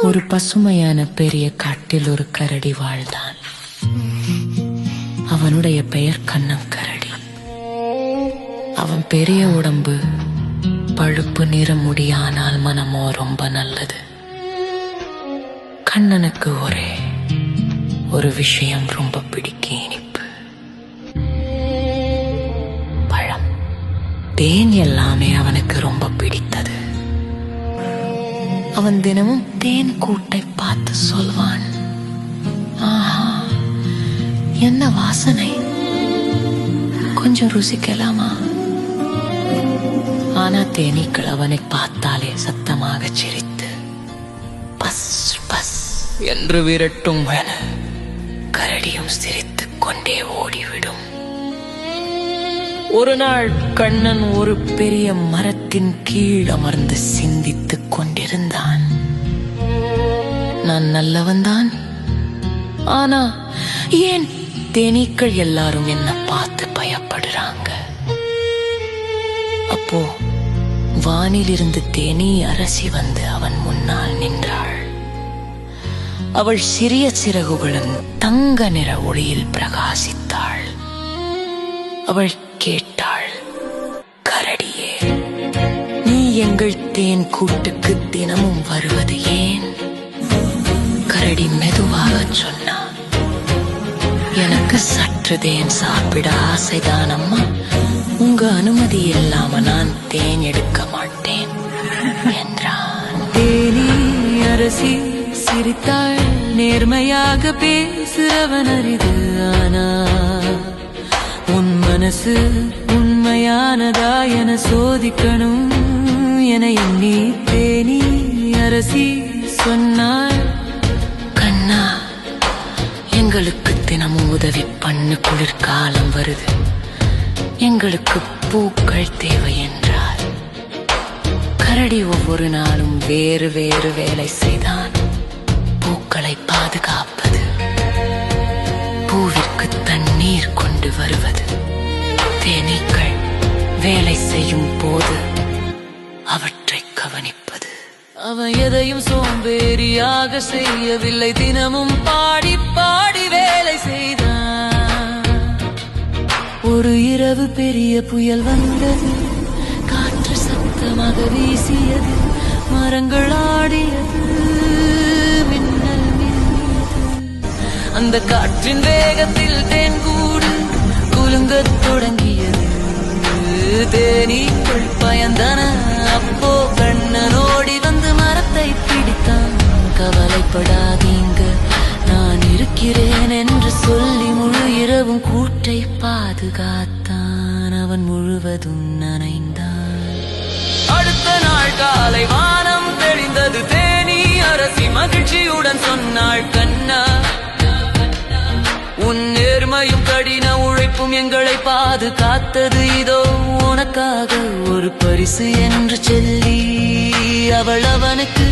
ஒரு பசுமையான பெரிய காட்டில் ஒரு கரடி வாழ்ந்தான். அவனுடைய பெயர் கண்ணன் கரடி. அவன் பெரிய உடம்பு, பழுப்பு நிற முடியானால் மனமோ ரொம்ப நல்லது. கண்ணனுக்கு ஒரு விஷயம் ரொம்ப பிடிக்க இனிப்பு, பழம், தேன் எல்லாமே அவனுக்கு ரொம்ப பிடித்தது. அவன் தினமும் தேன் கூட்டை பார்த்து சொல்வான், ஆஹா என்ன வாசனை, கொஞ்சம் ருசிக்கலாமா? ஆனா தேனீக்கள் அவனை பார்த்தாலே சத்தமாக சிரித்து பஸ் பஸ் என்று விரட்டும். கரடியும் சிரித்துக் கொண்டே ஓடிவிடும். ஒரு நாள் கண்ணன் ஒரு பெரிய மரத்தின் கீழ் அமர்ந்து சிந்தித்துக் கொண்டிருந்தான். நான் நல்லவன்தான், ஆனா ஏன் தேனீக்கள் எல்லாரும் என்ன பார்த்து பயப்படுறாங்க? அப்போ வானிலிருந்து தேனீ அரசி வந்து அவன் முன்னால் நின்றாள். அவள் சிறிய சிறகுகளுடன் தங்க நிற ஒளியில் பிரகாசித்தாள். அவள் கேட்டாள், கரடியே, நீ எங்கள் தேன் கூட்டுக்கு தினமும் வருவது ஏன்? கரடி மெதுவாக சொன்னான், எனக்கு சற்று தேன் சாப்பிட ஆசைதான் அம்மா. உங்க அனுமதி இல்லாம நான் தேன் எடுக்க மாட்டேன் என்றான். தேனீ அரசி சிரித்தாள், நேர்மையாக பேசுறவன் அரிது, ஆனா உன் மனசு உண்மையானதா என சோதிக்கணும் என எண்ணி தேனீ அரசி சொன்னாள், கண்ணா, எங்களுக்கு தினமும் உதவி பண்ணு, குளிர்காலம் வருது, எங்களுக்கு பூக்கள் தேவை என்றார். கரடி ஒவ்வொரு நாளும் வேறு வேறு வேலை செய்தான். பூக்களை பாதுகாப்பது, பூவிற்கு தண்ணீர் கொண்டு வருவது, தேனீக்கள் வேலை செய்யும் போது அவற்றை கவனிப்பது. அவன் எதையும் சோம்பேறியாக செய்யவில்லை, தினமும் பாடி பாடி வேலை செய்தான். ஒரு இரவு பெரிய புயல் வந்தது, காற்று சத்தமாக வீசியது, மரங்கள் ஆடியது, மின்னல் மின்னியது. அந்த காற்றின் வேகத்தில் தேன் கூடு குலுங்கத் தொடங்கியது. தேனீக்கள் பயந்தன. அப்போ கண்ணன் ஓடி வந்து மரத்தை பிடித்தான். கவலைப்படாதீங்க, நான் இருக்கிறேன் என்று சொல்லி முழு இரவும் கூட்டை பாதுகாத்தான். அவன் முழுவதும் நனைந்தான். அடுத்த நாள் காலை வானம் தெளிந்தது. தேனீ அரசி மகிழ்ச்சியுடன் சொன்னாள், கண்ணா, உன் நேர்மையும் கடின உழைப்பும் எங்களை பாதுகாத்தது. இதோ உனக்காக ஒரு பரிசு என்று சொல்லி அவள் அவனுக்கு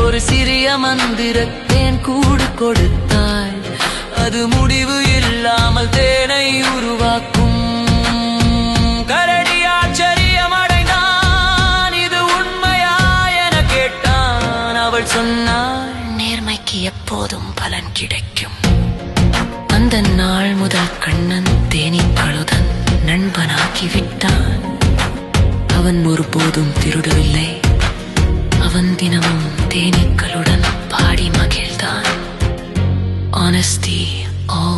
ஒரு சிறிய மந்திரத்தேன் கூடு கொடுத்தாள். அது முடிவு இல்லாமல் தேனை உருவாக்கும். கரடி ஆச்சரியம் அடைந்தான். இது உண்மையா என கேட்டான். அவள் சொன்னாள், நேர்மைக்கு எப்போதும் பலன் கிடைக்கும். அந்த நாள் முதல் கண்ணன் தேனீக்களுடன் நண்பனாகிவிட்டான். அவன் ஒருபோதும் திருடவில்லை. அவன் தினமும் தேனீக்களுடன் பாடி மகிழ்ந்தான். Honesty always